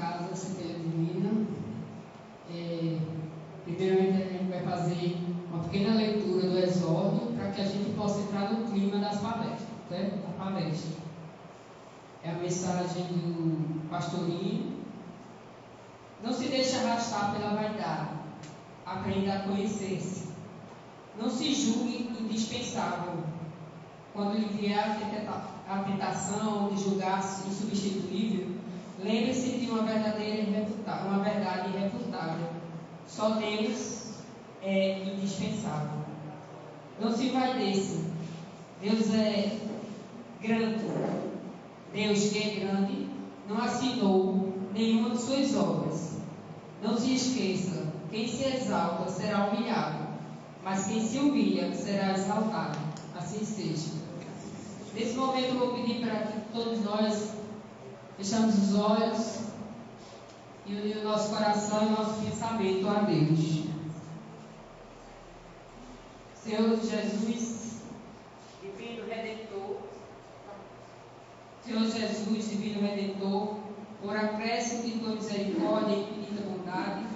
casa, Centelha Divina. Primeiramente, a gente vai fazer uma pequena leitura do exórdio para que a gente possa entrar no clima das palestras, certo? A palestra é a mensagem do pastorinho. Não se deixe arrastar pela vaidade, aprenda a conhecer-se. Não se julgue indispensável. Quando lhe vier a tentação de julgar-se insubstituível, lembre-se de uma verdade irrefutável. Só Deus é indispensável. Não se envaideça. Deus é grande. Deus que é grande não assinou nenhuma de suas obras. Não se esqueça, quem se exalta será humilhado, mas quem se humilha será exaltado. Assim seja. Nesse momento eu vou pedir para que todos nós fechamos os olhos e unir o nosso coração e o nosso pensamento a Deus. Senhor Jesus, Divino Redentor, Senhor Jesus, Divino Redentor, por acréscimo de tua misericórdia e infinita bondade,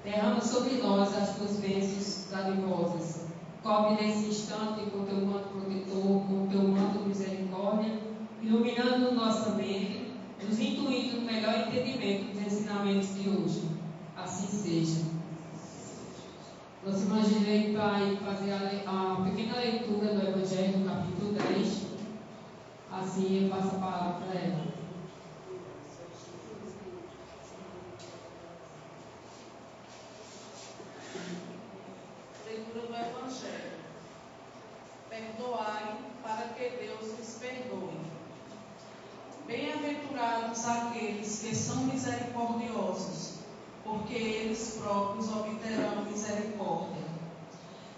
derrama sobre nós as tuas bênçãos dadivosas. Cobre nesse instante com teu manto protetor, com teu manto de misericórdia, iluminando nossa mente, nos intuindo no melhor entendimento dos ensinamentos de hoje. Assim seja. Nós imaginei, Pai, fazer a pequena leitura do Evangelho do capítulo 10. Assim eu passo a palavra para ela. Leitura do Evangelho. Perdoai para que Deus lhes perdoe. Bem-aventurados aqueles que são misericordiosos, porque eles próprios obterão misericórdia.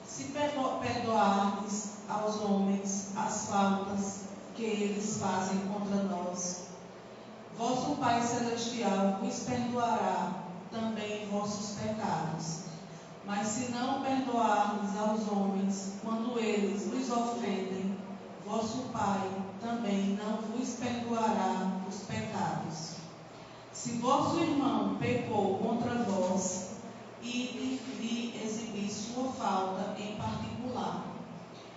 Se perdoardes aos homens as faltas que eles fazem contra nós, vosso Pai Celestial vos perdoará também vossos pecados. Mas se não perdoardes aos homens quando eles vos ofendem, vosso Pai também não vos perdoará os pecados. Se vosso irmão pecou contra vós, ide lhe exibir sua falta em particular,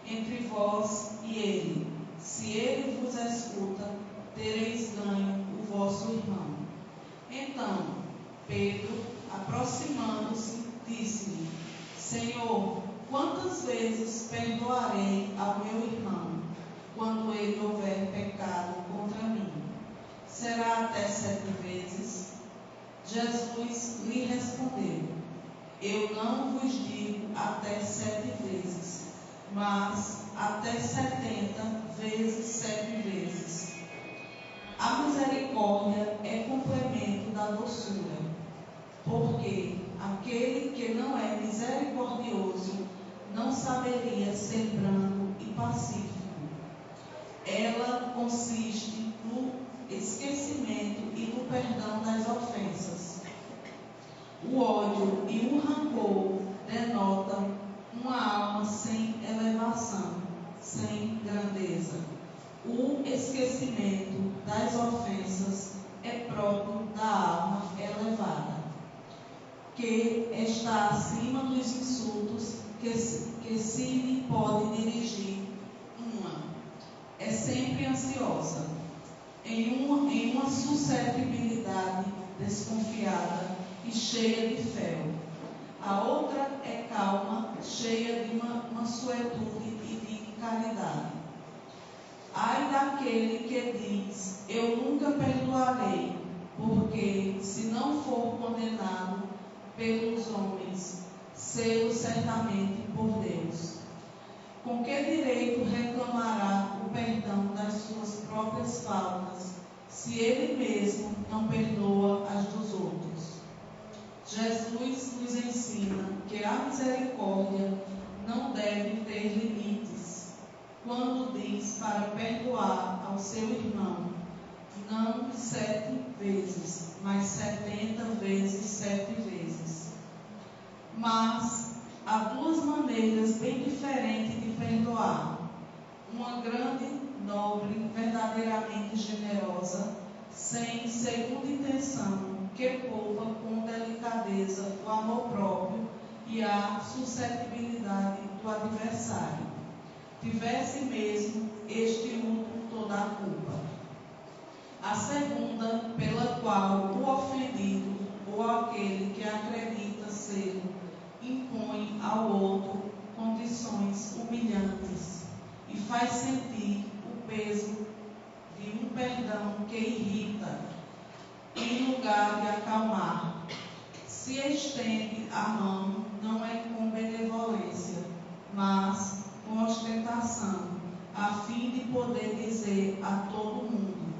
entre vós e ele. Se ele vos escuta, tereis ganho o vosso irmão. Então, Pedro, aproximando-se, disse-lhe: Senhor, quantas vezes perdoarei ao meu irmão, quando ele houver pecado contra mim? Será até 7 vezes? Jesus lhe respondeu: Eu não vos digo até 7 vezes, mas até 70 vezes 7 vezes. A misericórdia é complemento da doçura, porque aquele que não é misericordioso não saberia ser brando e pacífico. Ela consiste no esquecimento e no perdão das ofensas. O ódio e o rancor denotam uma alma sem elevação, sem grandeza. O esquecimento das ofensas é próprio da alma elevada, que está acima dos insultos que se lhe pode dirigir. É sempre ansiosa, em uma suscetibilidade desconfiada e cheia de fel. A outra é calma, cheia de mansuetude e de caridade. Ai daquele que diz: eu nunca perdoarei, porque se não for condenado pelos homens, sê-lo certamente por Deus. Com que direito reclamará o perdão das suas próprias faltas, se ele mesmo não perdoa as dos outros? Jesus nos ensina que a misericórdia não deve ter limites, quando diz para perdoar ao seu irmão, não 7 vezes, mas 70 vezes 7 vezes. Mas há 2 maneiras bem diferentes de perdoar. Uma grande, nobre, verdadeiramente generosa, sem segunda intenção, que poupa com delicadeza o amor próprio e a suscetibilidade do adversário, tivesse mesmo este luto toda a culpa. A segunda, pela qual o ofendido ou aquele que acredita ser impõe ao outro condições humilhantes e faz sentir o peso de um perdão que irrita, em lugar de acalmar. Se estende a mão, não é com benevolência, mas com ostentação, a fim de poder dizer a todo mundo: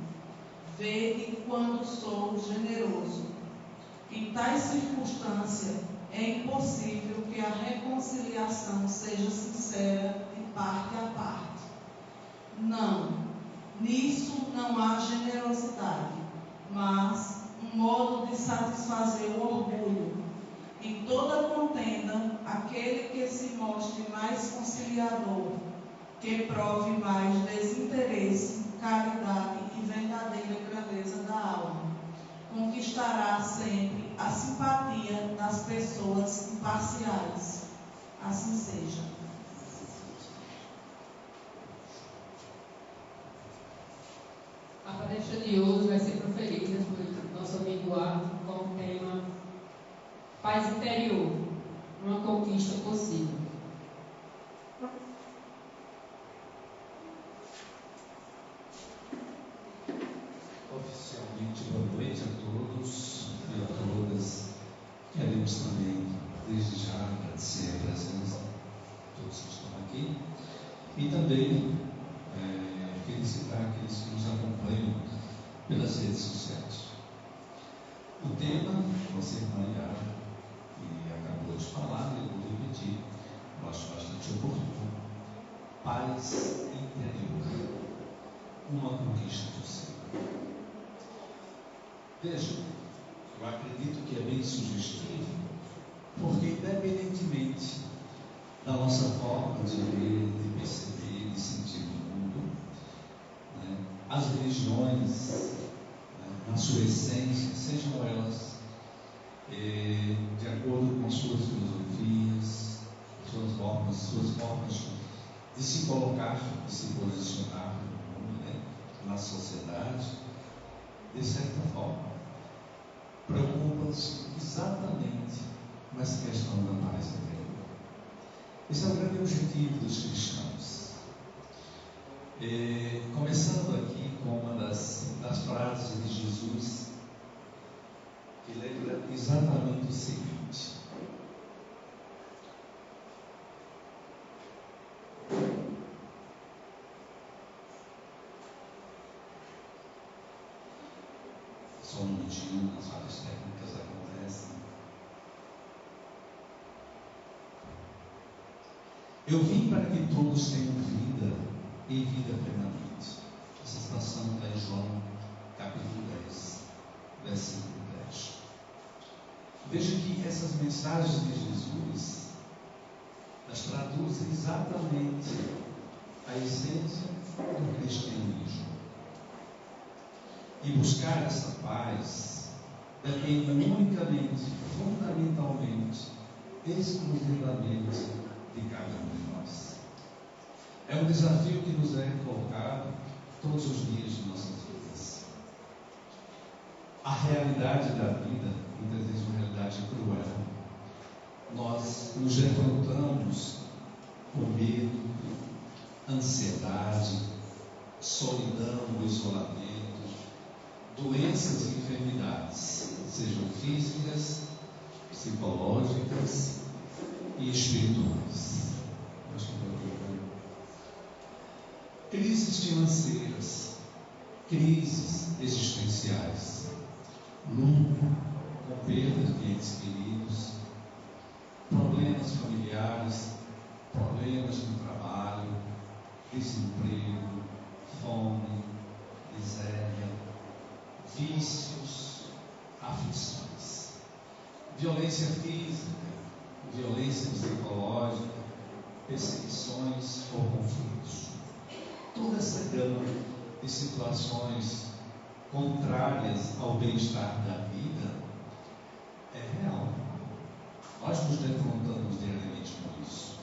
vede quando sou generoso. Em tais circunstâncias, é impossível que a reconciliação seja sincera de parte a parte. Não, nisso não há generosidade, mas um modo de satisfazer o orgulho. Em toda contenda, aquele que se mostre mais conciliador, que prove mais desinteresse, caridade e verdadeira grandeza da alma, conquistará sempre a simpatia das pessoas imparciais. Assim seja. A palestra de hoje vai ser proferida por nosso amigo Arthur com o tema Paz Interior, uma conquista possível. Oficialmente, boa noite a todos e a todas. Queremos também, desde já, agradecer a presença de todos que estão aqui e também felicitar aqueles que nos acompanham pelas redes sociais. O tema, você Maria, que acabou de falar, eu vou repetir, eu acho bastante oportuno: paz interior, uma conquista possível. Veja, eu acredito que é bem sugestivo, porque independentemente da nossa forma de ver, de perceber, de sentir o mundo, né, as religiões, na sua essência, sejam elas de acordo com suas filosofias, suas formas de se colocar, de se posicionar no mundo, né, na sociedade, de certa forma, preocupa-se exatamente com essa questão da paz interior. Esse é o grande objetivo dos cristãos. Começando aqui com uma das frases de Jesus, que lembra exatamente o seguinte: só um minutinho, as falhas técnicas acontecem. Eu vim para que todos tenham vida e vida plenamente. Essa citação está em João, capítulo 10, versículo 10. Veja que essas mensagens de Jesus, elas traduzem exatamente a essência do cristianismo. E buscar essa paz depende unicamente, fundamentalmente, exclusivamente de cada um de nós. É um desafio que nos é colocado todos os dias de nossas vidas. A realidade da vida, muitas vezes uma realidade cruel. Nós nos defrontamos com medo, ansiedade, solidão, isolamento, doenças e enfermidades, sejam físicas, psicológicas e espirituais. Crises financeiras, crises existenciais, luto com perdas de entes queridos, problemas familiares, problemas no trabalho, desemprego, fome, miséria, vícios, aflições, violência física, violência psicológica, perseguições ou conflitos. Toda essa gama de situações contrárias ao bem-estar da vida é real. Nós nos defrontamos diariamente com isso.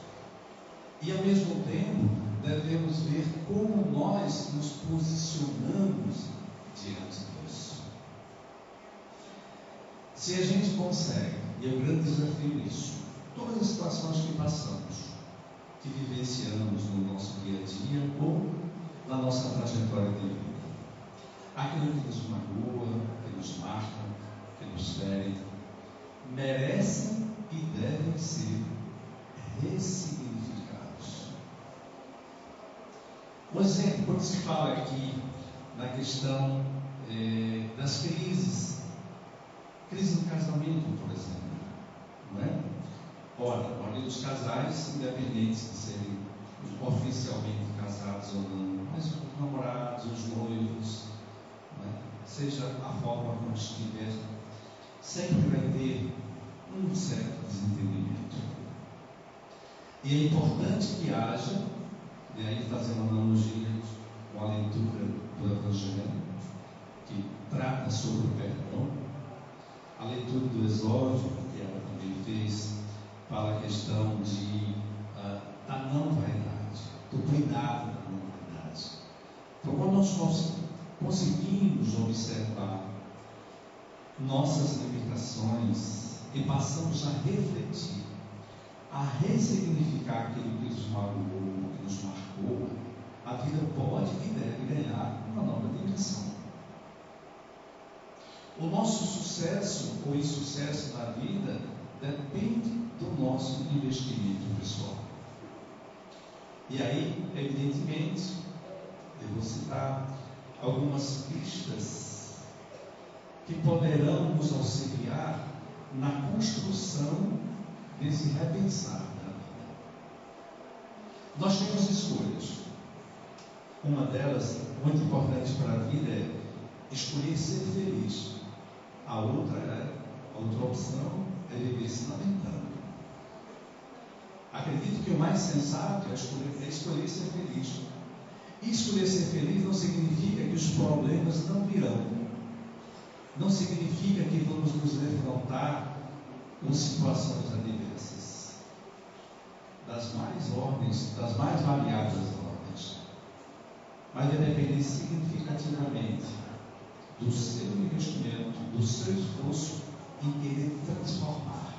E ao mesmo tempo, devemos ver como nós nos posicionamos diante disso. Se a gente consegue, e é um grande desafio isso, todas as situações que passamos, que vivenciamos no nosso dia a dia ou na nossa trajetória de vida, aquilo que nos magoa, que nos marca, que nos fere, merecem e devem ser ressignificados. Um exemplo, quando se fala aqui na questão das crises no casamento, por exemplo, não é? Ora, a maioria dos casais, independentes de serem oficialmente casados ou não, mas os namorados, os noivos, não é? Seja a forma como estiver, sempre vai ter um certo desentendimento. E é importante que haja, e aí fazer uma analogia com a leitura do Evangelho, que trata sobre o perdão, a leitura do Exódio, que ela também fez, fala a questão da não-vaidade, do cuidado da não-vaidade. Então, quando nós conseguimos observar nossas limitações e passamos a refletir, a ressignificar aquilo que nos magoou, que nos marcou, a vida pode e deve ganhar uma nova dimensão. O nosso sucesso ou insucesso na vida depende do nosso investimento pessoal. E aí, evidentemente, eu vou citar algumas pistas que poderão nos auxiliar na construção desse repensar da vida. Nós temos escolhas. Uma delas, muito importante para a vida, é escolher ser feliz. A outra opção é viver se lamentando. Acredito que o mais sensato é escolher ser feliz. E escolher ser feliz não significa que os problemas não virão. Não significa que vamos nos defrontar com situações adversas. Das mais variadas ordens. Mas vai depender significativamente do seu investimento, do seu esforço em querer transformar.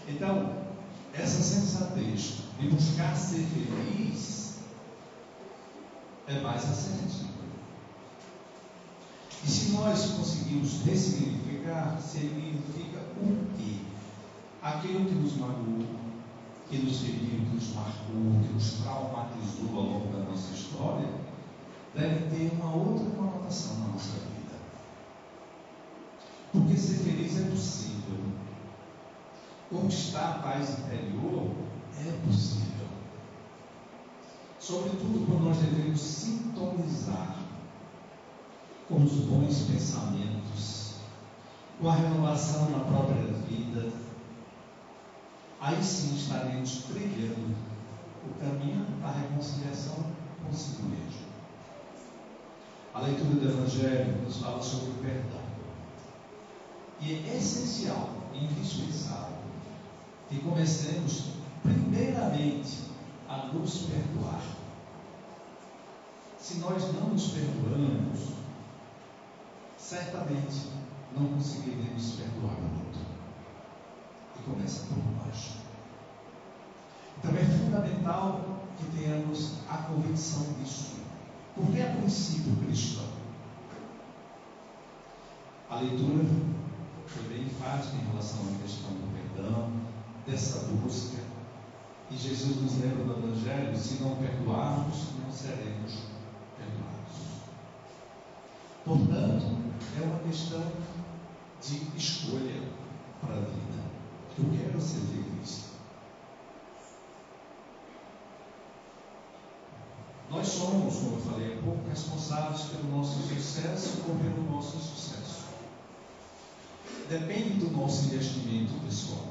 Então, essa sensatez de buscar ser feliz é mais assertiva. E se nós conseguirmos ressignificar, significa o quê? Aquilo que nos magoou, que nos feriu, que nos marcou, que nos traumatizou ao longo da nossa história, deve ter uma outra conotação na nossa vida. Porque ser feliz é possível. Conquistar a paz interior é possível. Sobretudo quando nós devemos sintonizar com os bons pensamentos, com a renovação na própria vida. Aí sim estaremos trilhando o caminho da reconciliação consigo mesmo. A leitura do Evangelho nos fala sobre o perdão. E é essencial, indispensável, que comecemos primeiramente a nos perdoar. Se nós não nos perdoamos, certamente não conseguiremos perdoar o outro. E começa por nós. Então é fundamental que tenhamos a convicção disso. Porque é princípio cristão. A leitura foi bem enfática em relação à questão do perdão, dessa busca. E Jesus nos lembra no Evangelho: se não perdoarmos, não seremos perdoados. Portanto, é uma questão de escolha para a vida. Eu quero ser feliz. Nós somos, como eu falei há pouco, responsáveis pelo nosso sucesso ou pelo nosso insucesso. Depende do nosso investimento pessoal.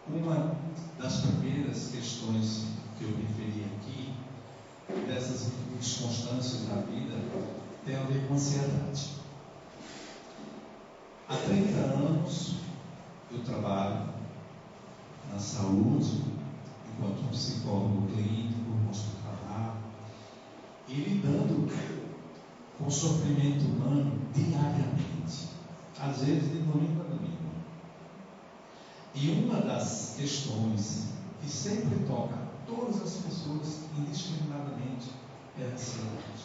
Uma das primeiras questões que eu referi aqui, dessas circunstâncias da vida, tem a ver com ansiedade. Há 30 anos eu trabalho na saúde, enquanto psicólogo clínico, hospitalar, e lidando com o sofrimento humano diariamente, às vezes de domingo a domingo. E uma das questões que sempre toca a todas as pessoas indiscriminadamente é a ansiedade.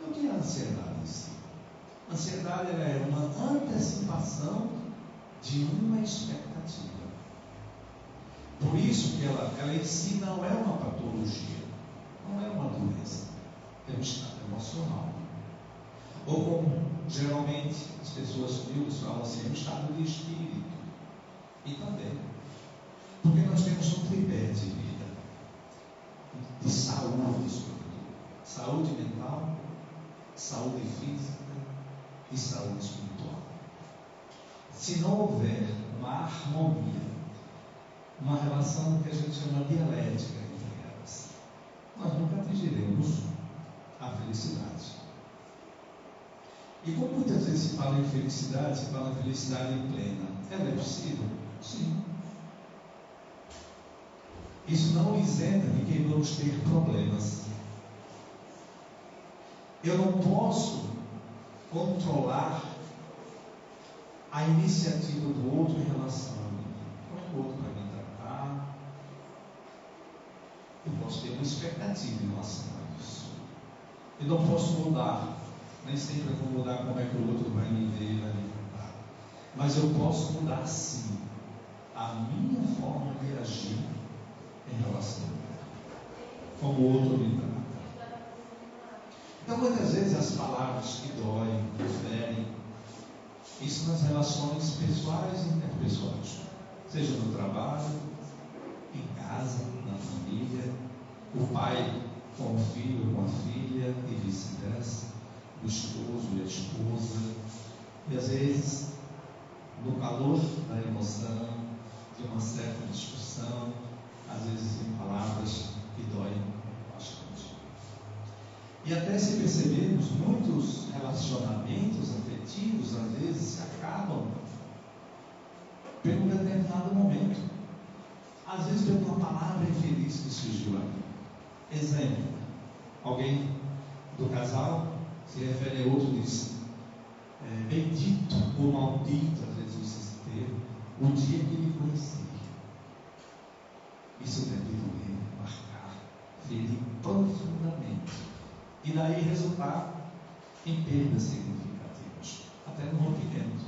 E o que é a ansiedade em si? A ansiedade ela é uma antecipação de uma expectativa. Por isso que ela em si não é uma patologia, não é uma doença, é um estado emocional. Ou como geralmente as pessoas humildes falam assim, é um estado de espírito. E também, porque nós temos um tripé de vida, de saúde sobretudo, saúde mental, saúde física e saúde espiritual. Se não houver uma harmonia, uma relação que a gente chama dialética entre elas, nós nunca atingiremos a felicidade. E como muitas vezes se fala em felicidade, se fala em felicidade plena, ela é possível? Sim. Isso não isenta de que vamos ter problemas. Eu não posso controlar a iniciativa do outro em relação a mim. Como é que o outro vai me tratar? Eu posso ter uma expectativa em relação a isso. Eu não posso mudar. Nem sempre eu vou mudar como é que o outro vai me ver, vai me tratar. Mas eu posso mudar sim a minha forma de agir em relação a ele, como o outro me trata. Então muitas vezes as palavras que doem, que ferem, isso nas relações pessoais e interpessoais, seja no trabalho, em casa, na família, o pai com o filho, com a filha e vice-versa, o esposo e a esposa, e às vezes no calor da emoção, de uma certa discussão, às vezes em palavras que doem bastante. E até se percebermos, muitos relacionamentos afetivos às vezes se acabam por um determinado momento, às vezes por uma palavra infeliz que surgiu ali. Exemplo, alguém do casal se refere a outro e diz, bendito ou maldito, às vezes usa esse termo, o dia que ele conheci. Isso deve doer, marcar, ferir profundamente. E daí resultar em perdas significativas, até no rompimento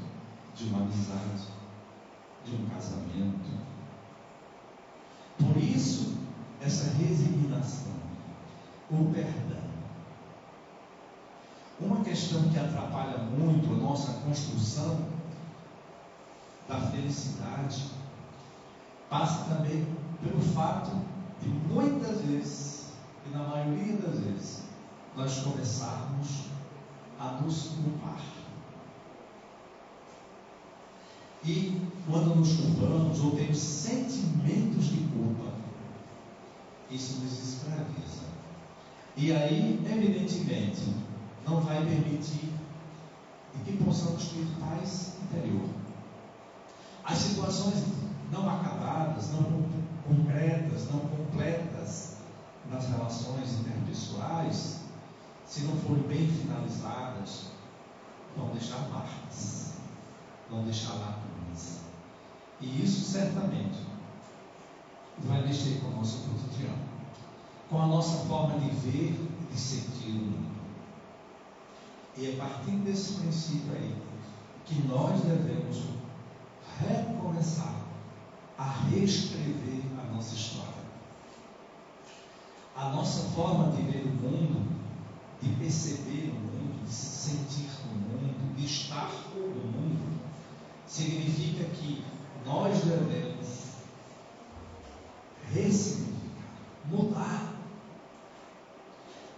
de uma amizade, de um casamento. Por isso, essa resignação, o perdão. Uma questão que atrapalha muito a nossa construção da felicidade passa também pelo fato de muitas vezes, e na maioria das vezes, nós começarmos a nos culpar. E quando nos culpamos ou temos sentimentos de culpa, isso nos escraviza. E aí, evidentemente, não vai permitir que possamos ter paz interior. As situações não acabadas, não concretas, não completas nas relações interpessoais, se não forem bem finalizadas, vão deixar marcas, vão deixar lacunas. E isso certamente vai mexer com o nosso cotidiano, com a nossa forma de ver e de sentir o mundo. E é a partir desse princípio aí que nós devemos recomeçar a reescrever a nossa história. A nossa forma de ver o mundo, de perceber o mundo, de se sentir no mundo, de estar no mundo, significa que nós devemos ressignificar, mudar,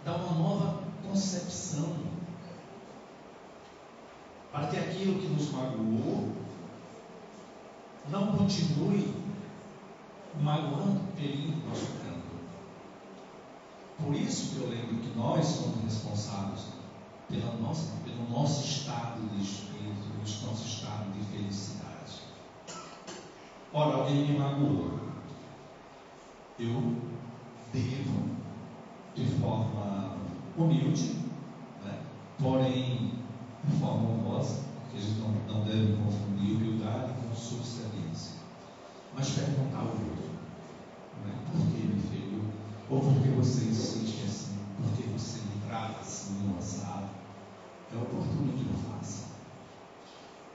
dar uma nova concepção, para que aquilo que nos magoou não continue magoando, ferindo nosso campo. Por isso que eu lembro que nós somos responsáveis pelo nosso estado de espírito, o vivemos nosso estado de felicidade. Ora, alguém me magoou. Eu devo, de forma humilde, né? Porém, de forma honrosa, porque a gente não deve confundir humildade com subserviência, mas perguntar ao outro, né? Por que me feriu? Ou por que você insiste assim? Por que você me trata assim no assado? É oportuno que eu faça.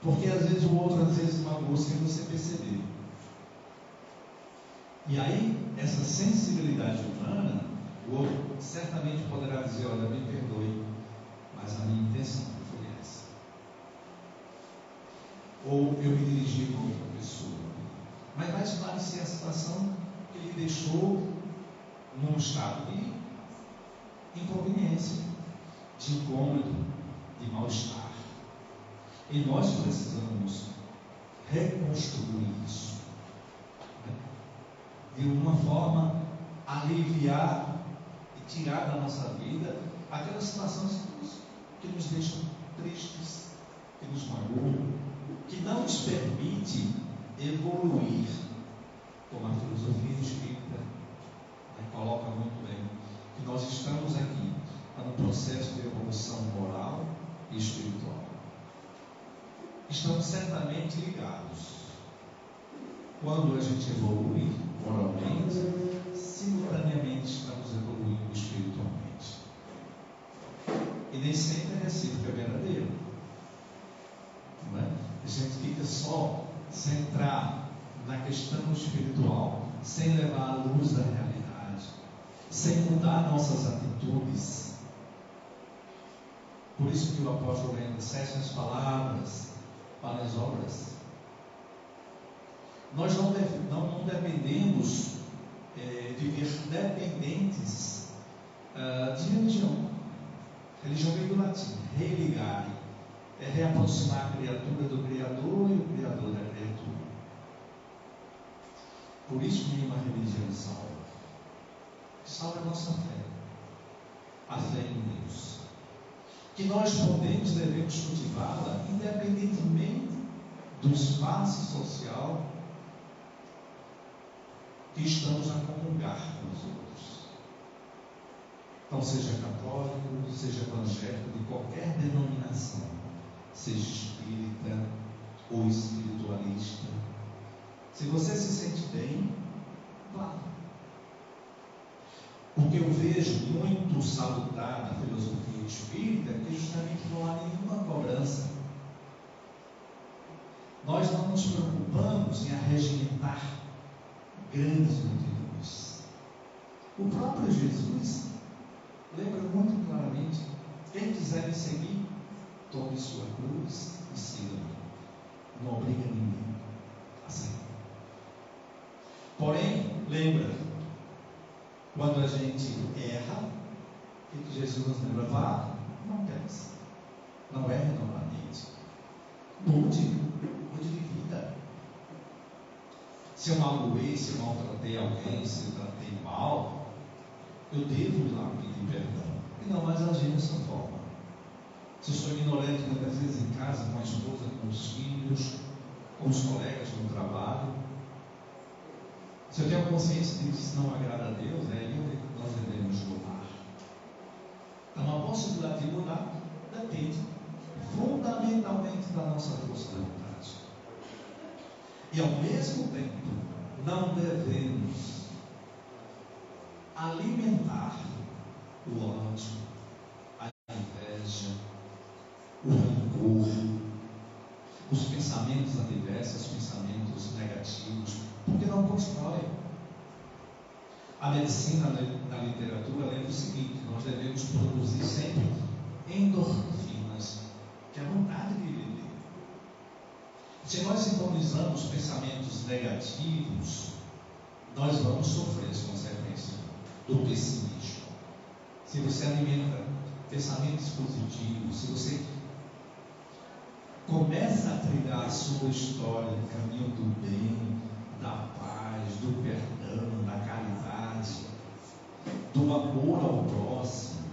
Porque às vezes o outro magoou sem você perceber. E aí, essa sensibilidade humana, o outro certamente poderá dizer: olha, me perdoe, mas a minha intenção não foi essa. Ou eu me dirigi a outra pessoa. Mas vai esclarecer a situação que ele deixou num estado de inconveniência, de incômodo, de mal-estar. E nós precisamos reconstruir isso, de uma forma aliviar e tirar da nossa vida aquelas situações que nos deixam tristes, que nos magoam, que não nos permite evoluir, como a filosofia espírita coloca muito bem, que nós estamos aqui para um processo de evolução moral e espiritual. Estamos certamente ligados. Quando a gente evolui moralmente, simultaneamente estamos evoluindo espiritualmente. E nem sempre a recíproca é verdadeira. Não é? A gente fica só centrado na questão espiritual, sem levar a luz da realidade, sem mudar nossas atitudes. Por isso que o apóstolo ainda cessa as palavras para as obras. Nós não dependemos viver dependentes de religião. Religião vem do latim, religare, é reaproximar a criatura do Criador e o Criador da criatura. Por isso nenhuma religião salva. Salva a nossa fé, a fé em Deus, que nós devemos cultivá-la independentemente do espaço social que estamos a comungar com os outros. Então, seja católico, seja evangélico, de qualquer denominação, seja espírita ou espiritualista, se você se sente bem, vá. O que eu vejo muito salutar na filosofia espírita é que justamente não há nenhuma cobrança. Nós não nos preocupamos em arregimentar grandes multidões. O próprio Jesus lembra muito claramente: quem quiser me seguir, tome sua cruz e siga-me. Não obriga ninguém a seguir. Porém, lembra, quando a gente erra, o que Jesus nos lembra? Vá, não pense, não erre novamente, mude de vida. Se eu magoei, se eu maltratei alguém, se eu tratei mal, eu devo ir lá pedir perdão e não mais agir dessa forma. Se eu sou ignorante muitas vezes em casa, com a esposa, com os filhos, com os colegas no trabalho, se eu tenho consciência de que isso não agrada a Deus, é aí que nós devemos mudar. Então, a possibilidade de mudar depende fundamentalmente da nossa força de vontade. E ao mesmo tempo, não devemos alimentar o ódio, a inveja, o rancor, os pensamentos adversos, os pensamentos negativos, porque não constrói. A medicina, na literatura, lembra o seguinte: nós devemos produzir sempre endorfinas, que é a vontade de viver. Se nós sintonizamos pensamentos negativos, nós vamos sofrer as consequências do pessimismo. Se você alimenta pensamentos positivos, se você começa a trilhar a sua história no caminho do bem, da paz, do perdão, da caridade, do amor ao próximo,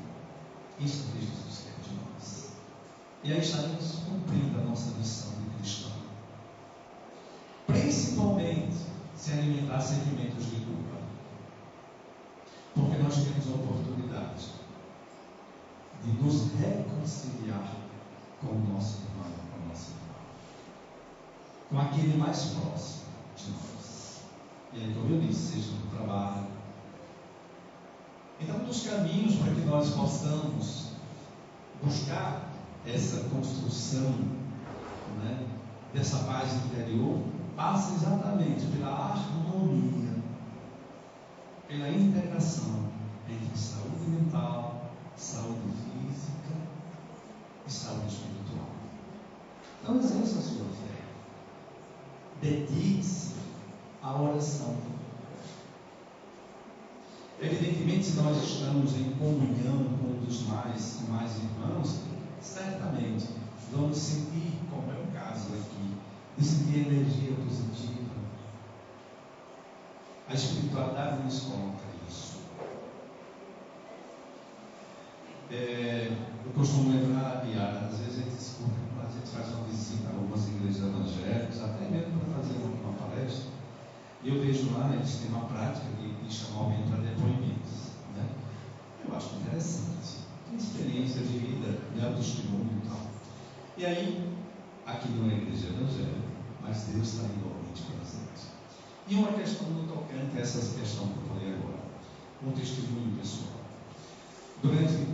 isso que Jesus quer de nós. E aí estaremos com cumprindo a nossa missão de cristão. Principalmente se alimentar sentimentos de culpa. Porque nós temos a oportunidade de nos reconciliar com o nosso irmão, com a nossa irmã, com aquele mais próximo de nós. E aí, como eu disse, seja no trabalho. Então, um dos caminhos para que nós possamos buscar essa construção, né, dessa paz interior, passa exatamente pela harmonia, pela integração entre saúde mental, saúde física e saúde espiritual. Então, exerça a sua fé. Dedique-se à oração. Evidentemente, se nós estamos em comunhão com um dos mais irmãos, certamente vamos sentir, como é o caso aqui, de sentir energia positiva. A espiritualidade nos coloca isso. Eu costumo lembrar a piada, às vezes a gente escuta, a gente faz uma visita a algumas igrejas evangélicas, até mesmo para fazer uma palestra, e eu vejo lá, eles têm uma prática de chamar alguém para depoimentos, né? Eu acho interessante, tem experiência de vida, né, testemunho e tal. E aí, aqui não é igreja evangélica, mas Deus está igualmente presente. E uma questão no tocante a essa questão que eu falei agora, um testemunho pessoal. Durante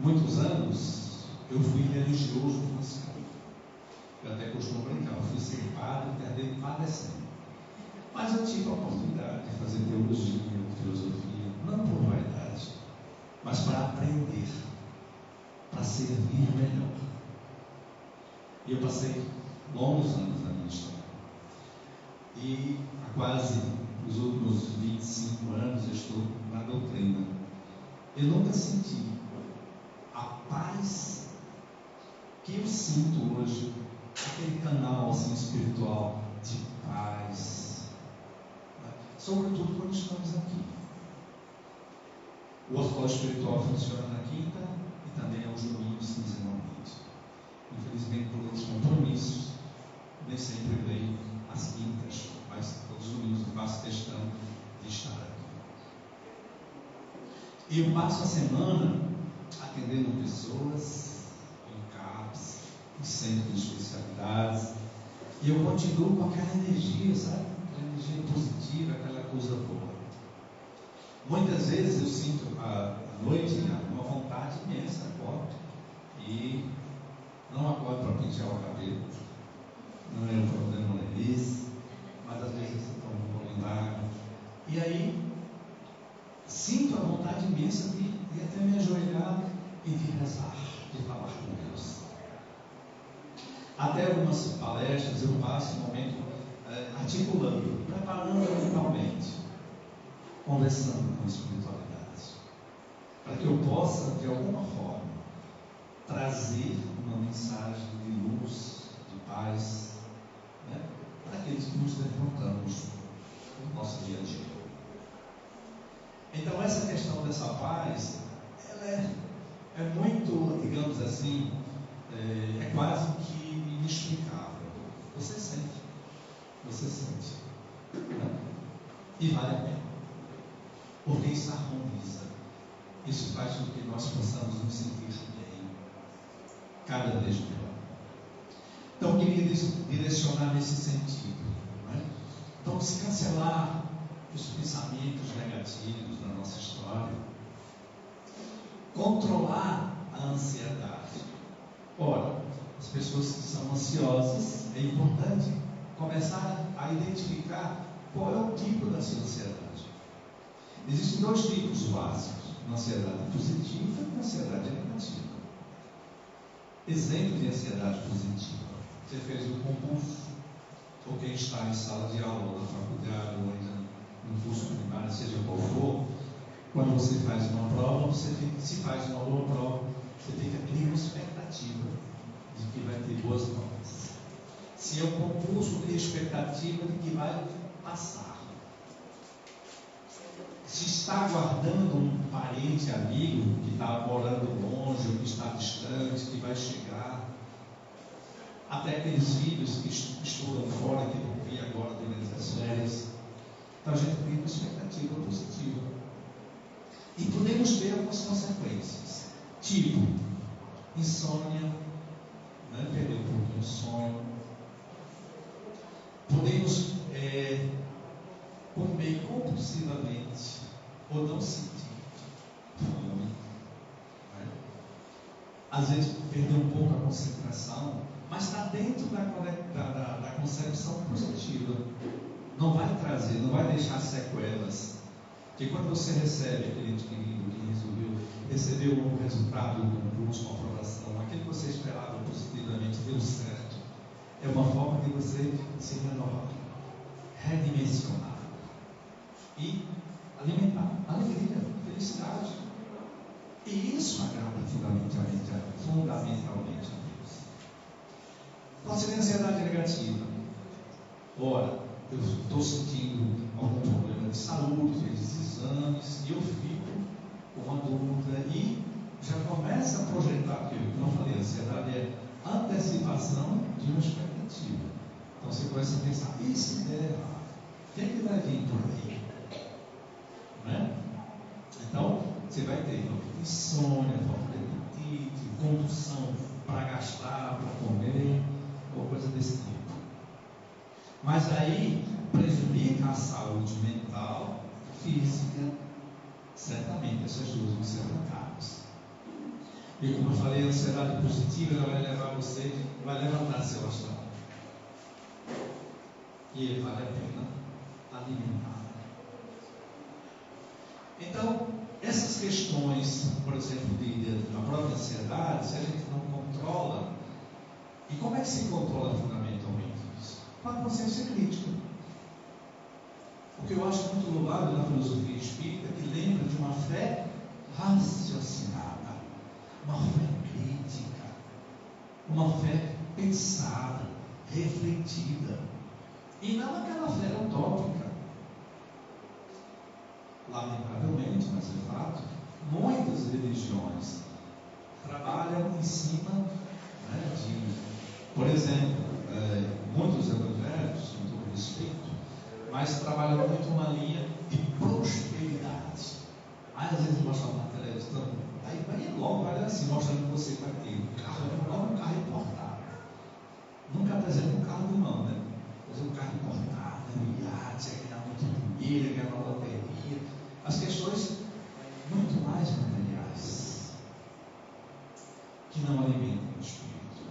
muitos anos, eu fui religioso franciscano. Eu até costumo brincar, eu fui ser padre, perdendo padecendo. Mas eu tive a oportunidade de fazer teologia, filosofia, não por vaidade, mas para aprender, para servir melhor. E eu passei longos anos na minha história. E há quase os últimos 25 anos eu estou na doutrina. Eu nunca senti a paz que eu sinto hoje, aquele canal assim, espiritual de paz, né? Sobretudo quando estamos aqui. O hospital espiritual funciona na quinta e também aos domingos, quinzenalmente. Infelizmente, por outros compromissos, nem sempre venho às quintas, mas todos os domingos eu faço questão de estar aqui. E eu passo a semana atendendo pessoas em CAPS, em centros de especialidades, e eu continuo com aquela energia, sabe? Aquela energia positiva, aquela coisa boa. Muitas vezes eu sinto à noite uma vontade imensa, acordo, e não acordo para pentear o cabelo, não é um problema, não é isso, mas às vezes eu tomo um pouquinho d'água, e aí sinto a vontade imensa de até me ajoelhar e de rezar, de falar com Deus. Até algumas palestras eu passo um momento articulando, preparando mentalmente, conversando com a espiritualidade, para que eu possa, de alguma forma, trazer uma mensagem de luz, de paz, né, para aqueles que nos defrontamos no nosso dia a dia. Então, essa questão dessa paz, ela é muito, digamos assim, é quase que inexplicável. Você sente, né? E vale a pena, porque isso harmoniza, isso faz com que nós possamos nos sentir bem, cada vez melhor. Então, eu queria direcionar nesse sentido, né? Então, se cancelar os pensamentos negativos da nossa história, controlar a ansiedade. Ora, as pessoas que são ansiosas, é importante começar a identificar qual é o tipo da sua ansiedade. Existem dois tipos básicos: uma ansiedade positiva e uma ansiedade negativa. Exemplo de ansiedade positiva: você fez um concurso, ou quem está em sala de aula, ou na faculdade, ou ainda no curso primário, seja qual for, quando você faz uma prova, se faz uma boa prova, você fica com expectativa de que vai ter boas notas. Se é um concurso, tem expectativa de que vai passar. Se está aguardando um parente, amigo, que está morando longe, ou que está distante, que vai chegar, até aqueles filhos que estudam fora, que vão vir agora durante as férias. Então a gente tem uma expectativa positiva. E podemos ter algumas consequências, tipo insônia, né? Perder um pouco do sono. Podemos comer compulsivamente ou não sentir fome. Né? Às vezes perder um pouco a concentração, mas está dentro da concepção positiva. Não vai trazer, não vai deixar sequelas. Porque quando você recebe aquele indivíduo que recebeu um resultado, um curso, uma aprovação, aquilo que você esperava positivamente deu certo, é uma forma de você se renovar, redimensionar e alimentar alegria, felicidade. E isso agrada fundamentalmente a Deus. Pode ser ansiedade negativa. Ora, eu estou sentindo algum problema de saúde, fiz exames, e eu fico com uma dúvida e já começa a projetar aquilo. Como eu falei, a ansiedade é antecipação de uma expectativa. Então você começa a pensar, e se der errado? O que é que vai vir por aí? Não é? Então, você vai ter insônia, falta de apetite, compulsão para gastar, para comer, ou coisa desse tipo. Mas aí prejudica a saúde mental, física, certamente essas duas vão ser atacadas. E como eu falei, a ansiedade positiva ela vai levar você, vai levantar seu astral. E vale a pena alimentar. Então, essas questões, por exemplo, da própria ansiedade, se a gente não controla, e como é que se controla fundamentalmente isso? Com a consciência crítica. O que eu acho muito louvável na filosofia espírita, que lembra de uma fé raciocinada, uma fé crítica, uma fé pensada, refletida, e não aquela fé utópica. Lamentavelmente, mas é fato, muitas religiões trabalham em cima, né, por exemplo, muitos evangélicos, com todo respeito, mas trabalham muito uma linha de prosperidade. Aí às vezes mostram na televisão, aí vai logo, vai assim, mostrando que você vai ter um carro importado. Nunca apresenta um carro de mão, né? Mas um carro importado, um iate, ganhar muito dinheiro, ganhar uma loteria. As questões muito mais materiais, que não alimentam o espírito,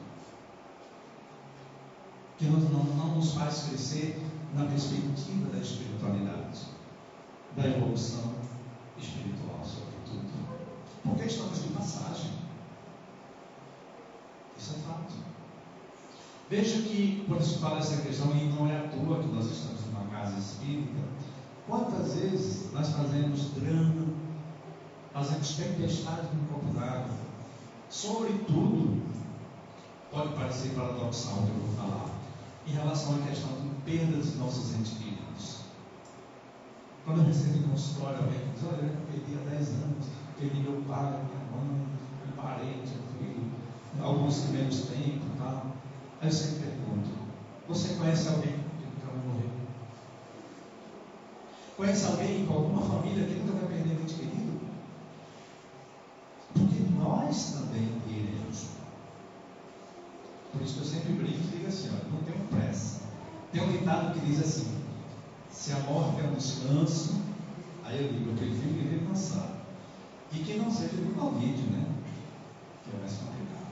que não nos faz crescer na perspectiva da espiritualidade, da evolução espiritual, sobretudo. Porque estamos de passagem. Isso é fato. Veja que, quando se fala essa questão, e não é à toa que nós estamos numa casa espírita, quantas vezes nós fazemos drama, fazemos tempestade no copo d'água, sobretudo, pode parecer paradoxal o que eu vou falar, em relação à questão de perda de nossos entes queridos. Quando eu recebo em consultório alguém que diz, olha, eu perdi há 10 anos, perdi meu pai, minha mãe, um parente, um filho, alguns que menos tempo e tal. Aí eu sempre pergunto, você conhece alguém que nunca vai morrer? Conhece alguém com alguma família que nunca vai perder um ente querido? Porque nós também iremos. Por isso que eu sempre brinco e digo assim, olha, não tenho pressa. Tem um ditado que diz assim, se a morte é um descanso, aí eu digo, eu prefiro viver cansado. E que não seja do Covid, né? Que é mais complicado.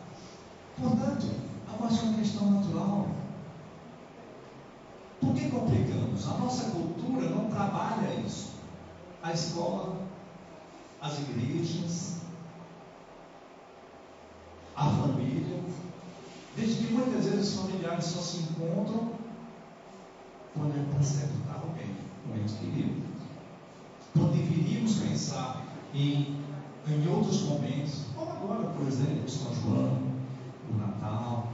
Portanto, a morte é uma questão natural. Por que complicamos? A nossa cultura não trabalha isso. A escola, as igrejas, a família. Desde que muitas vezes os familiares só se encontram quando é para sepultar alguém, um ente querido. Então deveríamos pensar em outros momentos, como agora, por exemplo, o São João, o Natal,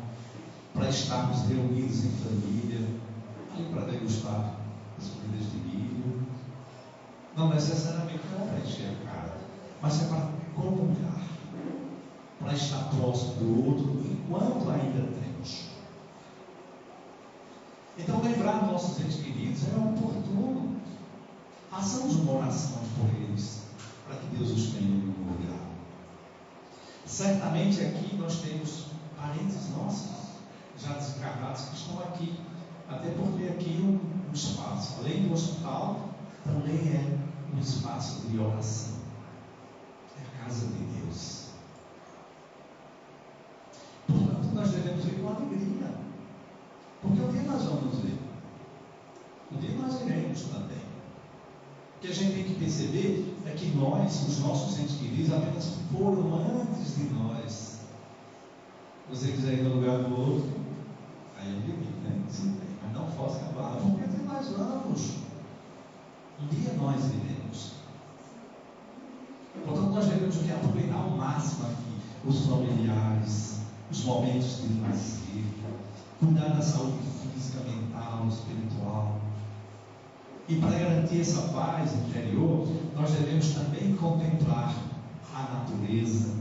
para estarmos reunidos em família, aí para degustar as comidas de milho. Não necessariamente para encher a cara, mas é para comungar, para estar próximo do outro enquanto ainda temos. Então, lembrar nossos entes queridos é oportuno. Façamos uma oração por eles, para que Deus os tenha em um lugar. Certamente aqui nós temos parentes nossos, já desencarnados, que estão aqui. Até porque aqui um espaço, além do hospital, também é um espaço de oração. É a casa de Deus. Portanto, nós devemos ir com alegria. Porque um dia nós vamos ver. Um dia nós iremos também. O que a gente tem que perceber é que nós, os nossos entes queridos, apenas foram antes de nós. Você quiser ir no lugar do outro, aí é limite, né? Sim, mas não force a barra, porque um dia nós vamos. Um dia nós iremos. Portanto, nós devemos aproveitar ao máximo aqui os familiares, os momentos de lazer, cuidar da saúde física, mental, espiritual. E para garantir essa paz interior, nós devemos também contemplar a natureza.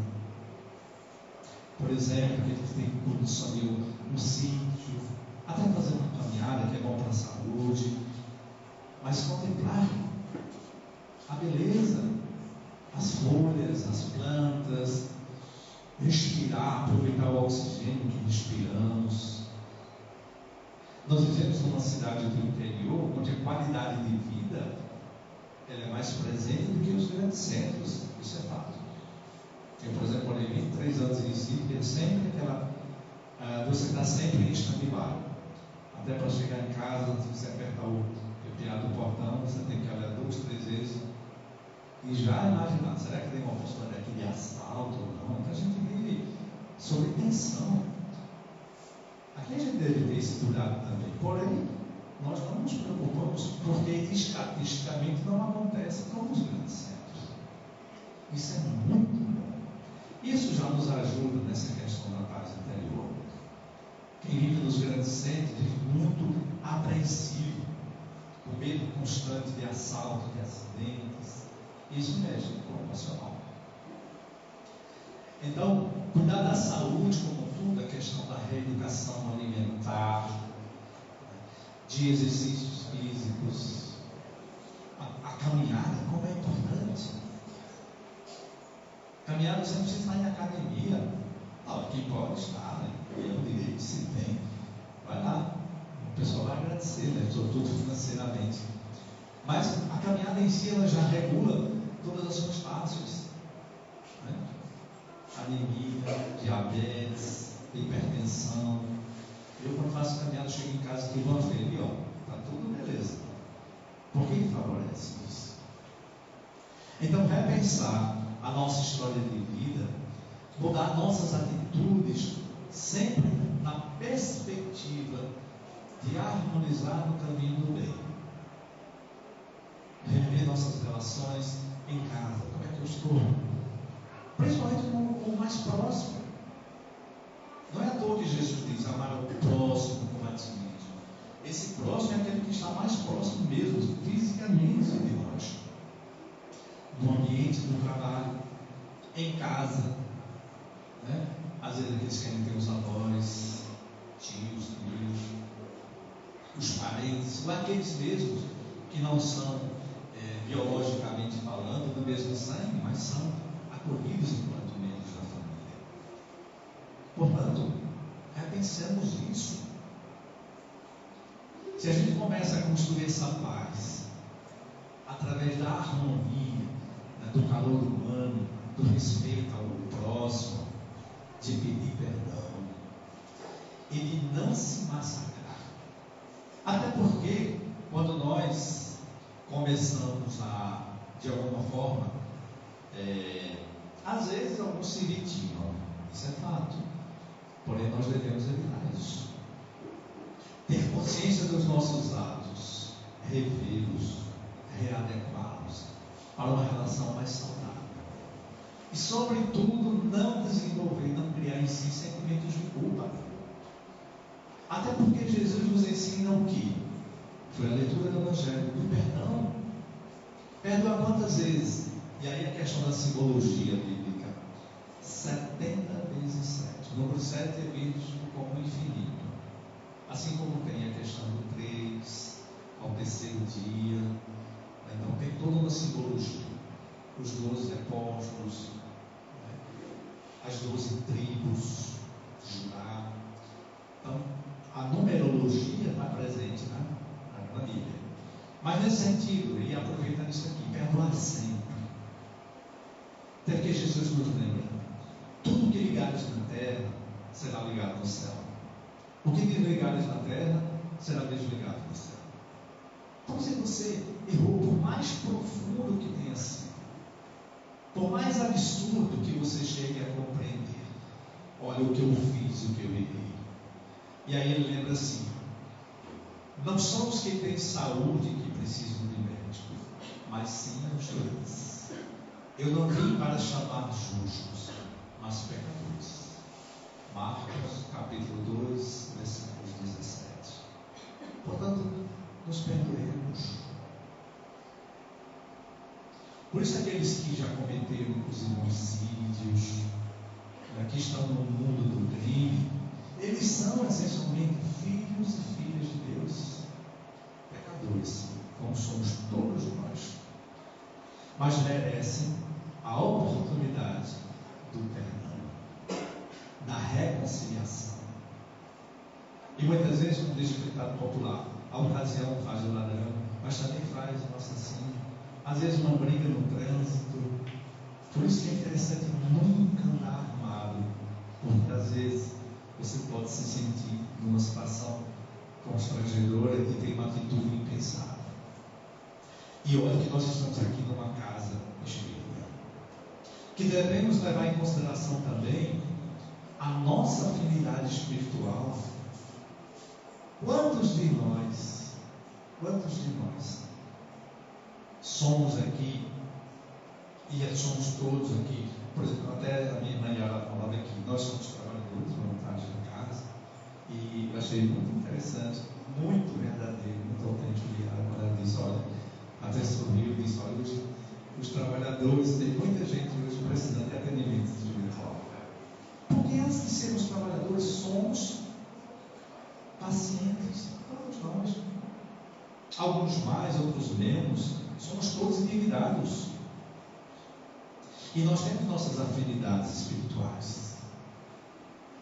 Por exemplo, aquele que tem condição de um sítio, até fazer uma caminhada que é bom para a saúde, mas contemplar a beleza, as folhas, as plantas, respirar, aproveitar o oxigênio que respiramos. Nós vivemos numa cidade do interior, onde a qualidade de vida ela é mais presente do que os grandes centros. Isso é fato. Eu, por exemplo, morei 23 anos em Recife, é sempre aquela. Você está sempre em stand-by. Até para chegar em casa, se você apertar o pepeado do portão, você tem que olhar 2, 3 vezes e já imaginar: será que tem uma possibilidade aqui de assalto ou não? Então a gente vive sob tensão. Aqui a gente deve ter esse cuidado também. Porém, nós não nos preocupamos porque estatisticamente não acontece como os grandes centros. Isso é muito bom. Isso já nos ajuda nessa questão da paz interior. Quem vive nos grandes centros vive muito apreensivo, com medo constante de assalto, de acidentes. Isso mexe com o emocional. Então, cuidar da saúde como tudo, a questão da reeducação alimentar, de exercícios físicos, a caminhada, como é importante. Caminhada você não precisa estar em academia. Quem pode estar, né? É o direito que se tem. Vai lá, o pessoal vai agradecer, né? Sobretudo financeiramente. Mas a caminhada em si, ela já regula todas as substâncias, né? Anemia, diabetes, hipertensão. Eu, quando faço caminhada, chego em casa e vou ver ali, está tudo beleza. Por que favorece isso? Então, repensar a nossa história de vida, mudar nossas atitudes, sempre na perspectiva de harmonizar no caminho do bem. Rever nossas relações em casa. Como é que eu estou? Principalmente com o mais próximo. Não é à toa que Jesus diz: amar o próximo como a ti mesmo. Esse próximo é aquele que está mais próximo mesmo, fisicamente de nós. No ambiente do trabalho, em casa, né? Às vezes aqueles que querem ter os avós, tios, os parentes, ou aqueles mesmos que não são biologicamente falando do mesmo sangue, mas são acolhidos enquanto membros da família. Portanto, repensemos isso. Se a gente começa a construir essa paz através da harmonia, do calor humano, do respeito ao próximo, de pedir perdão e de não se massacrar. Até porque, quando nós começamos a, de alguma forma, às vezes alguns se vitimam, isso é fato, porém nós devemos evitar isso. Ter consciência dos nossos atos, revê-los, readequá-los para uma relação mais saudável. E, sobretudo, não desenvolver, não criar em si sentimentos de culpa. Até porque Jesus nos ensina o que? Foi a leitura do Evangelho, do perdão. Perdoa quantas vezes? E aí a questão da simbologia bíblica. 70 vezes 7. O número 7 é visto como infinito. Assim como tem a questão do 3, ao terceiro dia. Então tem toda uma simbologia. Os 12 apóstolos, as 12 tribos de Judá. Então, a numerologia está presente na Bíblia. Mas nesse sentido, e aproveitando isso aqui, perdoar sempre. Até que Jesus nos lembra: tudo que ligares na terra será ligado no céu. O que desligares na terra será desligado no céu. Então, se você errou, por mais profundo que tenha sido, por mais absurdo que você chegue a compreender, olha o que eu fiz, o que eu errei. E aí ele lembra assim: não são os que têm saúde que precisam de médico, mas sim os doentes. Eu não vim para chamar justos, mas pecadores. Marcos capítulo 2, versículos 17. Portanto, nos perdoemos. Por isso aqueles que já cometeram os homicídios, que estão no mundo do crime, eles são essencialmente filhos e filhas de Deus, pecadores, como somos todos nós, mas merecem a oportunidade do perdão, da reconciliação. E muitas vezes, como diz o ditado popular, a ocasião faz o ladrão, mas também faz o assassino. Às vezes uma briga no trânsito. Por isso que é interessante nunca andar armado, porque às vezes você pode se sentir numa situação constrangedora e ter uma atitude impensável. E olha que nós estamos aqui numa casa espírita, que devemos levar em consideração também a nossa afinidade espiritual. Quantos de nós somos aqui, e somos todos aqui, por exemplo, até a minha irmã Yara falava aqui, nós somos trabalhadores voluntários da casa, e eu achei muito interessante, muito verdadeiro, muito autêntico, quando ela disse: olha, até sorriu e disse: olha, os trabalhadores, tem muita gente hoje precisando de atendimento espiritual. Porque antes de sermos trabalhadores, somos pacientes, todos nós. Alguns mais, outros menos, somos todos endividados. E nós temos nossas afinidades espirituais.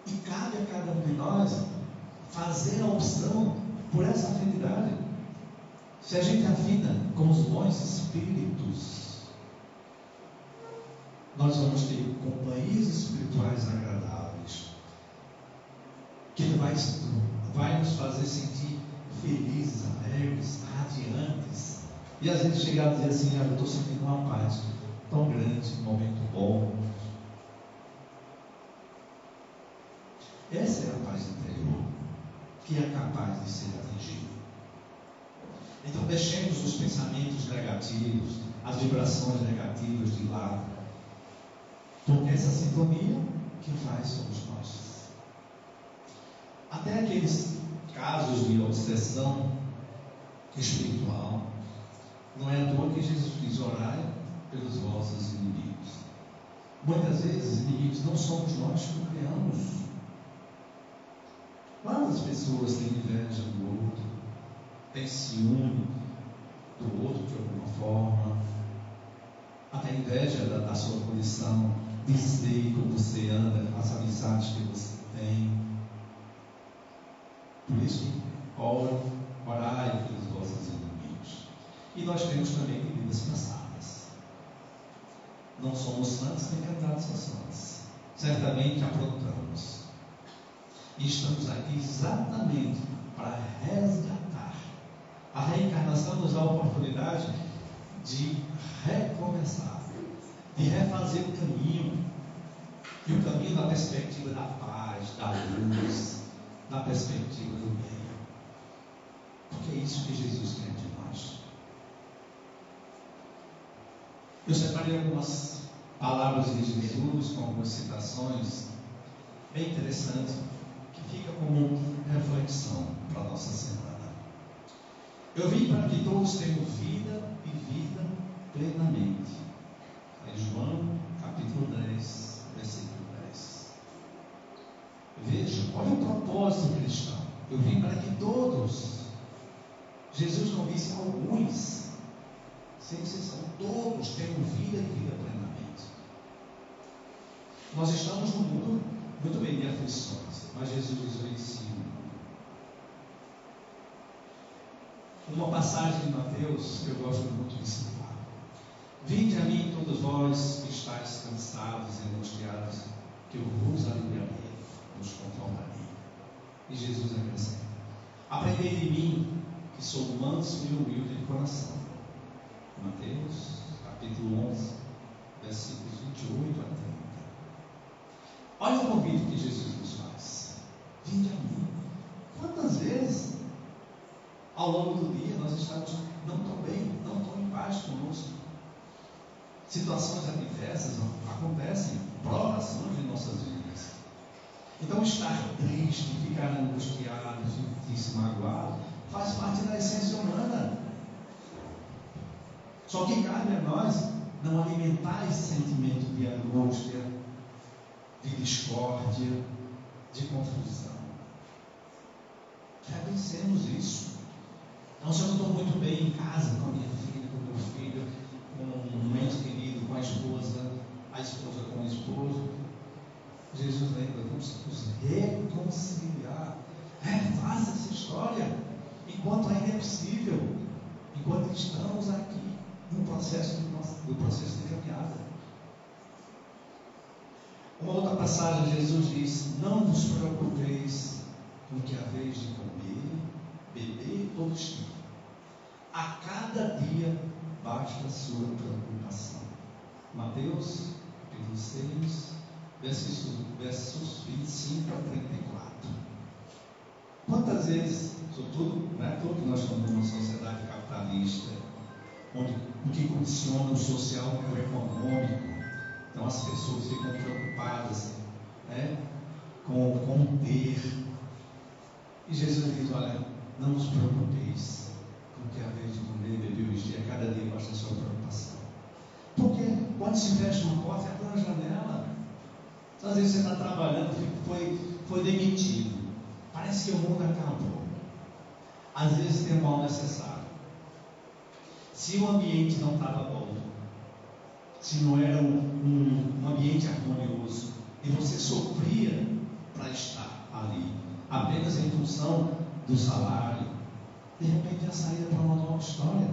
E cabe a cada um de nós fazer a opção por essa afinidade. Se a gente afina com os bons espíritos, nós vamos ter companhias espirituais agradáveis, que vai nos fazer sentir felizes, alegres, radiantes. E às vezes chegar a dizer assim: eu estou sentindo uma paz tão grande, um momento bom. Essa é a paz interior, que é capaz de ser atingida. Então deixemos os pensamentos negativos, as vibrações negativas de lado, porque essa sintonia que faz somos nós. Até aqueles casos de obsessão espiritual, não é à toa que Jesus diz: orai pelos vossos inimigos. Muitas vezes inimigos não somos nós que o criamos. Quantas pessoas têm inveja do outro, têm ciúme do outro de alguma forma, até inveja da sua condição, de ser como você anda, as amizades que você tem. Por isso que orai pelos vossos inimigos. E nós temos também vidas passadas. Não somos santos nem cantados a santos. Certamente aprontamos. E estamos aqui exatamente para resgatar. A reencarnação nos dá a oportunidade de recomeçar, de refazer o caminho. E o caminho na perspectiva da paz, da luz, na perspectiva do bem. Porque é isso que Jesus quer de nós. Eu separei algumas palavras de Jesus com algumas citações bem interessantes, que fica como reflexão para a nossa semana. Eu vim para que todos tenham vida e vida plenamente. É João capítulo 10, versículo 10. Veja, olha o propósito cristão. Eu vim para que todos. Jesus não disse alguns, sem exceção, todos tenham vida e vida plenamente. Nós estamos num mundo muito bem de aflições, mas Jesus diz: eu ensino. Uma passagem de Mateus que eu gosto muito de citar: vinde a mim todos vós que estáis cansados e angustiados, que eu vos aliviarei, vos confortarei. E Jesus acrescenta: aprendei de mim, que sou manso e humilde de coração. Mateus capítulo 11, versículos 28 a 30. Olha o convite que Jesus nos faz: vinde a mim. Quantas vezes ao longo do dia nós estamos não tão bem, não tão em paz conosco? Situações adversas acontecem, provações em nossas vidas. Então estar triste, ficar angustiado, sentir-se magoado, faz parte da essência humana. Só que cabe a nós não alimentar esse sentimento de angústia, de discórdia, de confusão. Reconhecemos isso. Então, se eu não estou muito bem em casa, com a minha filha, com o meu filho, com um ente querido, com a esposa com o esposo, Jesus lembra: vamos nos reconciliar. Refaça essa história enquanto ainda é possível, enquanto estamos aqui no processo de caminhada. Uma outra passagem, Jesus diz: não vos preocupeis com o que haveis de comer, beber ou vestir. A cada dia basta a sua preocupação. Mateus capítulo 6, versos 25 a 34. Quantas vezes, sobretudo, todos nós estamos numa sociedade capitalista, onde o que condiciona o social é o econômico. Então as pessoas ficam preocupadas com o ter. E Jesus diz: olha, não vos preocupeis com o que haveis de comer, beber e vestir. A cada dia basta a sua preocupação. Porque quando se fecha uma porta, abre uma janela. Às vezes você está trabalhando, foi demitido, parece que o mundo acabou. Às vezes tem um mal necessário. Se o ambiente não estava bom, se não era um ambiente harmonioso, e você sofria para estar ali, apenas em função do salário, de repente a saída para uma nova história.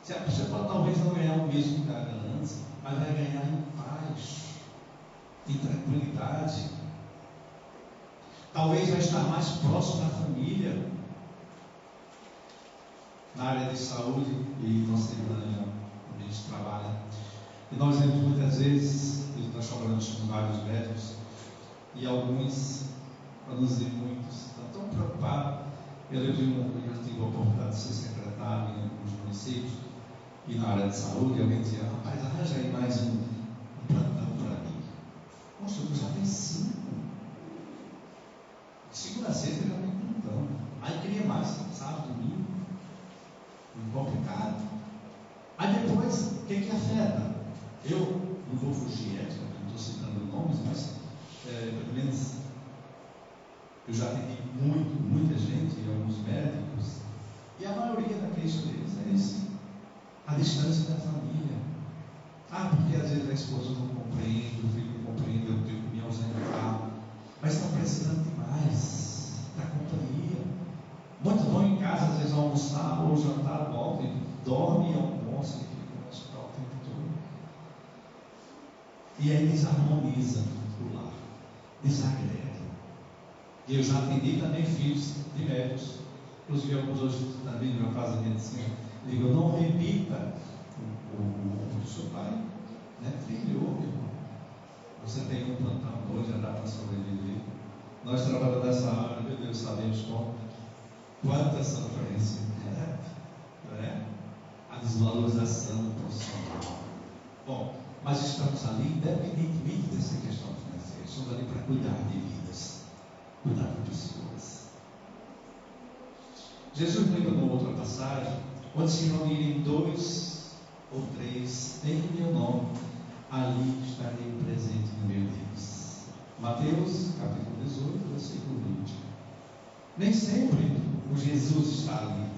Você pode talvez não ganhar o mesmo que ganhava antes, mas vai ganhar em paz, em tranquilidade. Talvez vai estar mais próximo da família. Na área de saúde, e nós temos onde a gente trabalha, e nós vemos muitas vezes, nós trabalhamos com vários médicos, e alguns, para não dizer muitos, estão tão preocupados. Eu tive a oportunidade de ser secretário em alguns municípios, e na área de saúde alguém dizia: rapaz, arranja aí mais um plantão para mim. Nossa, eu já tenho 5. De segunda a sexta eu já tenho plantão. Aí queria mais, sábado, domingo. Complicado. Aí depois, o que afeta? Eu não vou fugir ética, não estou citando nomes, mas pelo menos eu já atendi muita gente, alguns médicos, e a maioria da queixa deles é esse: a distância da família. Porque às vezes a esposa não compreende, o filho não compreende, eu tenho que me ausentar, mas estão precisando de mais da companhia. Muitos vão em casa, às vezes almoçar ou jantar, voltam e dormem e almoçam e ficam no hospital o tempo todo. E aí desarmoniza o lar, desagrega. E eu já atendi também filhos de médicos, inclusive alguns hoje também no meu caso de medicina. Digo: não repita o do seu pai, filho, meu irmão, você tem um plantão hoje, já dá para sobreviver. Nós trabalhamos nessa área, meu Deus, sabemos quanta sofrência, a desvalorização profissional. Bom, mas estamos ali independentemente dessa questão financeira, estamos ali para cuidar de vidas, cuidar de pessoas. Jesus lembra numa outra passagem: onde se reunirem 2 ou 3 em meu nome, ali estarei presente no meio deles. Mateus capítulo 18, versículo 20. Nem sempre o Jesus está ali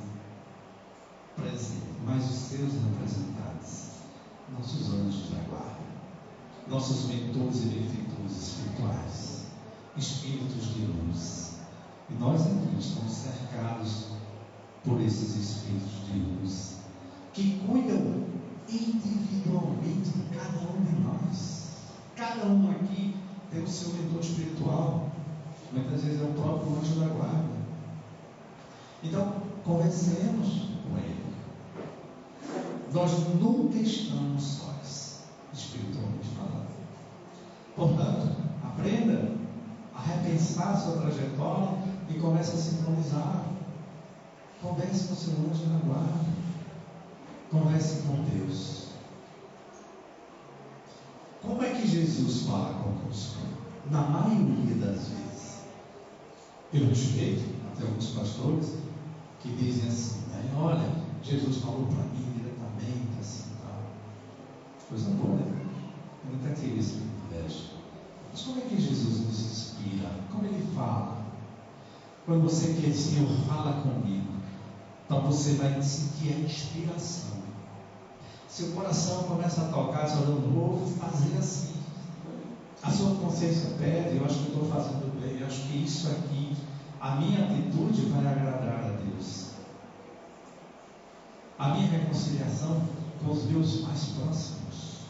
presente, mas os seus representantes, nossos anjos da guarda, nossos mentores e benfeitores espirituais, espíritos de luz. E nós aqui estamos cercados por esses espíritos de luz que cuidam individualmente de cada um de nós. Cada um aqui tem o seu mentor espiritual, muitas vezes é o próprio anjo da guarda. Então, conversemos com ele. Nós nunca estamos sós, espiritualmente falando. Portanto, aprenda a repensar a sua trajetória e comece a sincronizar. Converse com o seu anjo da guarda. Converse com Deus. Como é que Jesus fala conosco? Na maioria das vezes, eu respeito até alguns pastores que dizem assim, né? Olha, Jesus falou para mim diretamente, assim, tal. Coisa boa, né? Eu nunca tive esse privilégio. Mas como é que Jesus nos inspira? Como ele fala? Quando você quer, Senhor, fala comigo. Então você vai sentir a inspiração. Seu coração começa a tocar, você olha, vou fazer assim. A sua consciência pede, eu acho que eu estou fazendo bem, eu acho que isso aqui, a minha atitude vai agradar a Deus. A minha reconciliação com os meus mais próximos,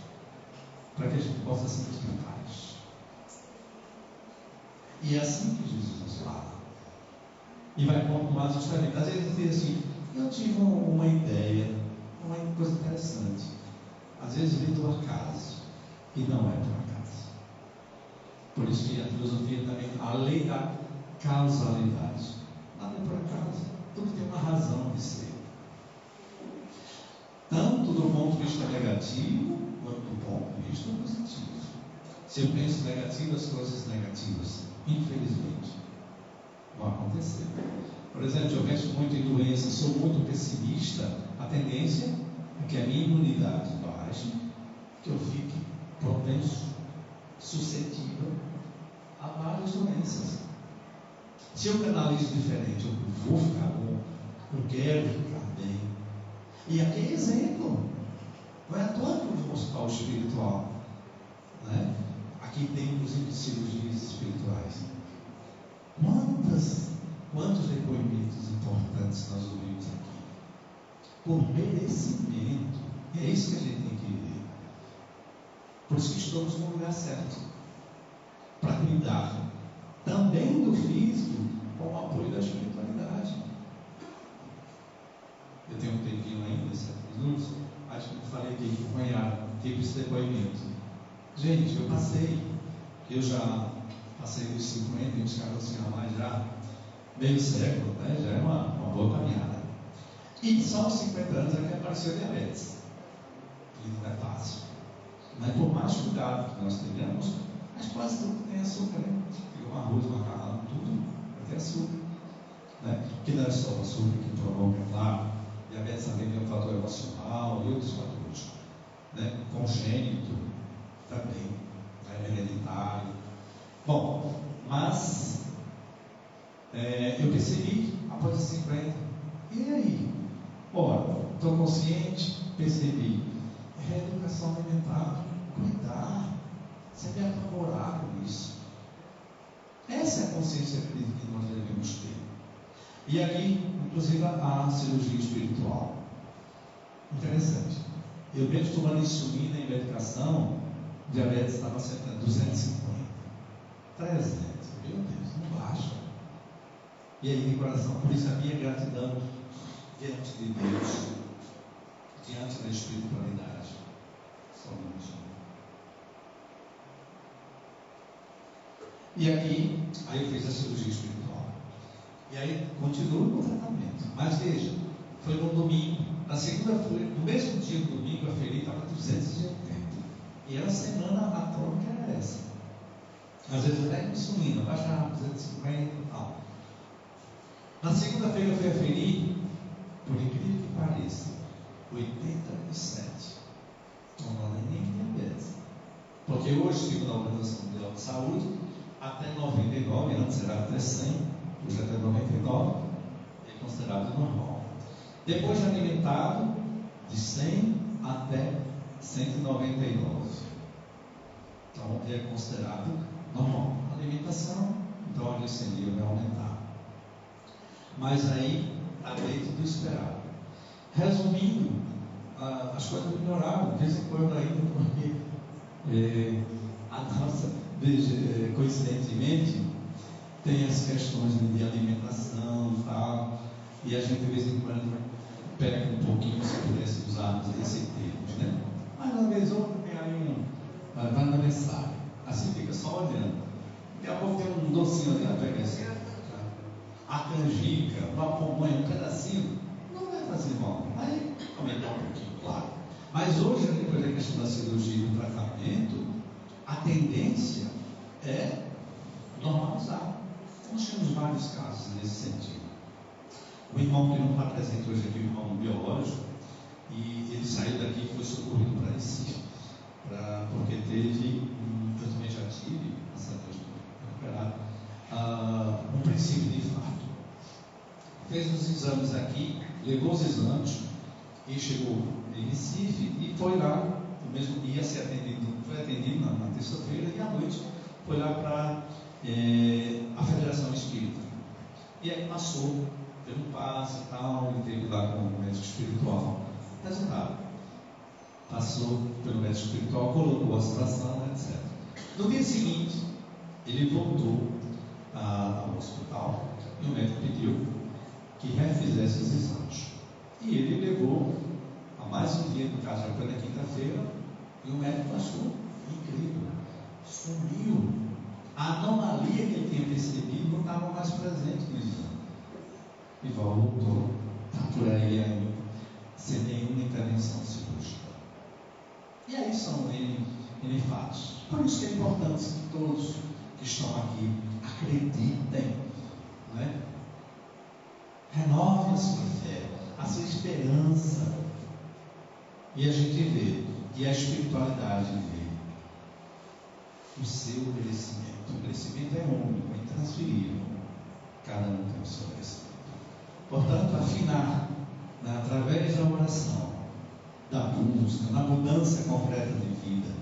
para que a gente possa sentir paz. E é assim que Jesus nos fala. E vai continuar justamente. Às vezes diz assim, eu tive uma ideia, uma coisa interessante. Às vezes vem do acaso, e não é por acaso. Por isso que a filosofia também, a lei da causalidade. Nada é por acaso. Tudo tem uma razão de ser. Tanto do ponto de vista negativo, quanto do ponto de vista positivo. Se eu penso negativo, as coisas negativas, infelizmente, vão acontecer. Por exemplo, eu penso muito em doença, sou muito pessimista, a tendência é que a minha imunidade baixe, que eu fique propenso, suscetível a várias doenças. Se eu canalizo diferente, eu vou ficar bom, eu quero ficar bem. E aqui é exemplo, vai atuando no hospital espiritual, né? Aqui tem inclusive cirurgias espirituais. Quantos depoimentos importantes nós ouvimos aqui? Por merecimento. E é isso que a gente tem que ver. Por isso que estamos no lugar certo. Para cuidar também do físico com o apoio da espiritualidade. Eu tenho um tempinho ainda, 7 minutos. Acho que eu falei aqui que o cunhado teve esse depoimento. Gente, eu já passei dos 50 e os caras assim a mais já meio século, né? Já é uma boa caminhada. E só aos 50 anos é que apareceu diabetes. E não é fácil. Mas por mais cuidado que nós tenhamos, mas quase tudo tem açúcar, né? Fica um arroz, macarrão, tudo vai ter açúcar. Né? Que não é só o açúcar que provoca, claro. Diabetes também tem um fator emocional e outros fatores. Né? Congênito também, né? Hereditário. Bom, mas eu percebi após os 50. E aí? Ora, estou consciente, percebi. Reeducação alimentar, cuidar, ser apavorar com isso. Essa é a consciência crítica que nós devemos ter. E aqui, inclusive, a cirurgia espiritual. Interessante. Eu mesmo tomando insulina e medicação, o diabetes estava sempre a 250, 300, meu Deus, não baixa. E aí, de coração, por isso a minha gratidão diante de Deus, diante da espiritualidade. Só um minutinho. E aqui, aí eu fiz a cirurgia espiritual. E aí, continuo com o tratamento. Mas veja, foi no domingo. Na segunda-feira, no mesmo dia do domingo, a ferida estava 280. E era semana, a crônica era essa. Às vezes até com insulina, baixava 250 e tal. Na segunda-feira eu fui aferir, por incrível que pareça, 87. Não é nem diabetes. Porque hoje, segundo a Organização Mundial de Saúde, até 99, antes era até 100, hoje até 99, é considerado normal. Depois de alimentado, de 100 até 199. Então é considerado normal. Alimentação, então a glicemia vai aumentar. Mas aí está dentro do esperado. Resumindo, as coisas melhoraram, de vez em quando ainda, porque a nossa, coincidentemente, tem as questões de alimentação e tal, e a gente de vez em quando pega um pouquinho, se pudesse usar esse termo, né? Mas uma vez ou outra tem aí vai no aniversário, assim fica só olhando. Daqui a pouco tem um docinho ali, pega assim, a canjica, uma pamonha, um pedacinho, não vai fazer mal, vai aumentar um pouquinho, claro. Mas hoje, depois da questão da cirurgia e do tratamento, a tendência é normalizar. Nós temos vários casos nesse sentido. O irmão que não está presente hoje aqui, o irmão biológico, e ele saiu daqui e foi socorrido para Recife, porque teve, eu também já tive, graças a Deus, recuperado, um princípio de infarto. Fez os exames aqui, levou os exames e chegou em Recife e foi lá, no mesmo dia, foi atendido na terça-feira e à noite foi lá para a Federação Espírita. E aí passou pelo passe e tal, ele teve lá com o médico espiritual. Resultado, passou pelo médico espiritual, colocou a situação, etc. No dia seguinte, ele voltou ao hospital e o médico pediu que refizesse os exames. E ele levou a mais um dia, no caso já foi na quinta-feira, e o médico achou incrível, sumiu. A anomalia que ele tinha percebido não estava mais presente no exame. E voltou, está por aí ainda, sem nenhuma intervenção cirúrgica. E aí são N fatos. Por isso que é importante que todos que estão aqui acreditem, não é? Renove a sua fé, a sua esperança. E a gente vê, e a espiritualidade vê o seu crescimento. O crescimento é único, é intransferível. Cada um tem o seu crescimento. Portanto, afinar, né, através da oração, da busca, na mudança concreta de vida,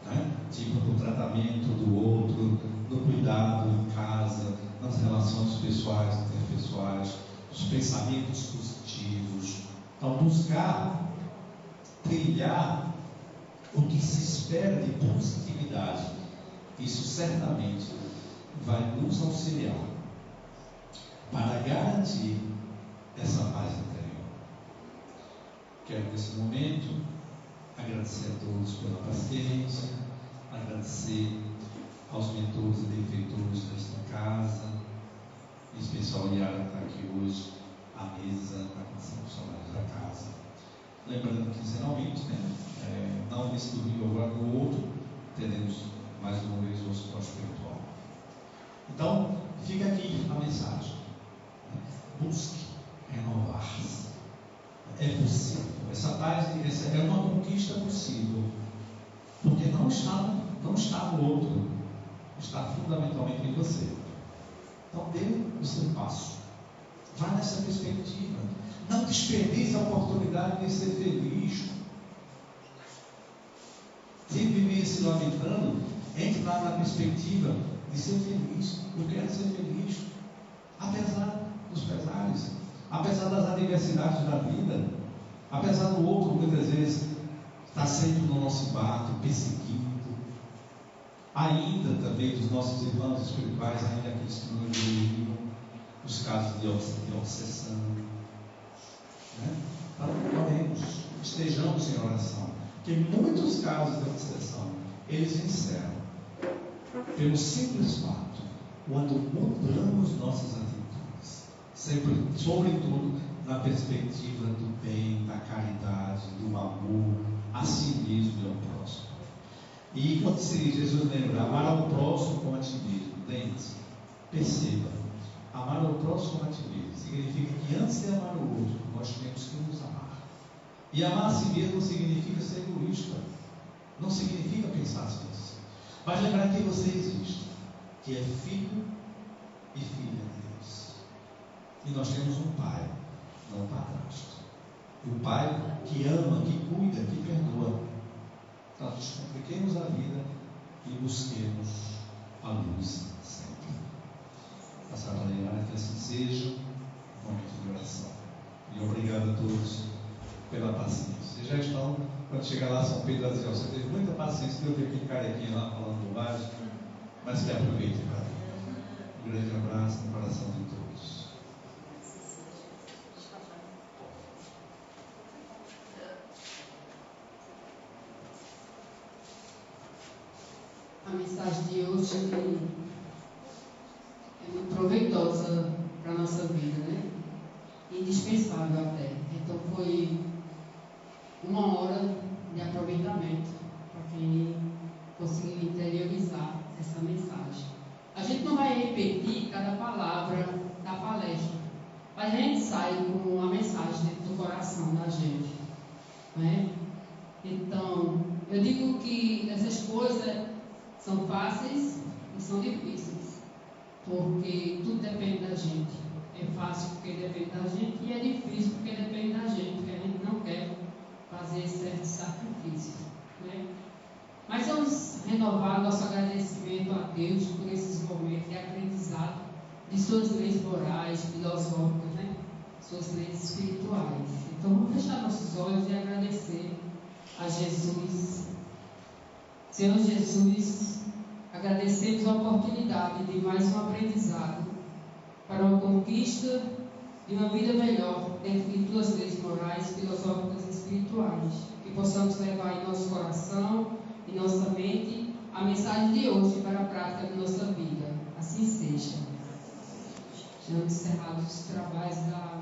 né? Tipo do tratamento do outro, do cuidado em casa, nas relações pessoais, interpessoais, os pensamentos positivos. Então, buscar trilhar o que se espera de positividade, isso certamente vai nos auxiliar para garantir essa paz interior. Quero nesse momento agradecer a todos pela paciência, agradecer aos mentores e benfeitores desta casa, em especial a Yara que está aqui hoje, a mesa, a comissão dos trabalhos da casa. Lembrando que quinzenalmente, não nesse domingo, agora no outro, teremos mais uma vez o hospital espiritual. Então, fica aqui a mensagem. Busque renovar-se. É possível. Essa paz é uma conquista possível. Porque não está no outro. Está fundamentalmente em você. Então, dê o seu passo. Vá nessa perspectiva. Não desperdice a oportunidade de ser feliz. Se viver se lamentando, entre lá na perspectiva de ser feliz. Eu quero ser feliz, apesar dos pesares, apesar das adversidades da vida, apesar do outro muitas vezes estar sempre no nosso barco, perseguido, ainda também dos nossos irmãos espirituais, ainda aqueles que não evoluíram, os casos de obsessão, né? Então, oremos, estejamos em oração, porque muitos casos de obsessão, eles encerram pelo simples fato, quando mudamos nossas atitudes, sempre, sobretudo na perspectiva do bem, da caridade, do amor a si mesmo e ao próximo. E quando Jesus lembra, amar ao próximo como a ti mesmo, lembre-se, perceba, amar ao próximo como a ti mesmo significa que antes de amar o outro, nós temos que nos amar. E amar a si mesmo significa ser egoísta, não significa pensar assim. Mas lembrar que você existe, que é filho e filha de Deus. E nós temos um pai, não um padrasto. E o pai que ama, que cuida, que perdoa. Então, descompliquemos a vida e busquemos a luz sempre. Passar para orar, que assim seja, momento de oração. E obrigado a todos pela paciência. Vocês já estão, quando chegar lá São Pedro, dizer, você teve muita paciência, deu aquele carequinha lá falando bobagem, mas que aproveite para mim. Um grande abraço no coração de todos. A mensagem de hoje é muito proveitosa para a nossa vida, né? Indispensável até. Então foi 1 hora de aproveitamento para quem conseguiu interiorizar essa mensagem. A gente não vai repetir cada palavra da palestra, mas a gente sai com uma mensagem dentro do coração da gente, né? Então, eu digo que essas coisas são fáceis e são difíceis, porque tudo depende da gente. É fácil porque depende da gente e é difícil porque depende da gente, porque a gente não quer fazer certos sacrifícios, né? Mas vamos renovar nosso agradecimento a Deus por esses momentos de aprendizado de suas leis morais, filosóficas, né? Suas leis espirituais. Então vamos fechar nossos olhos e agradecer a Jesus. Senhor Jesus, agradecemos a oportunidade de mais um aprendizado para uma conquista de uma vida melhor dentro de tuas leis morais, filosóficas e espirituais. Que possamos levar em nosso coração, em nossa mente, a mensagem de hoje para a prática da nossa vida. Assim seja. Já encerrados os trabalhos da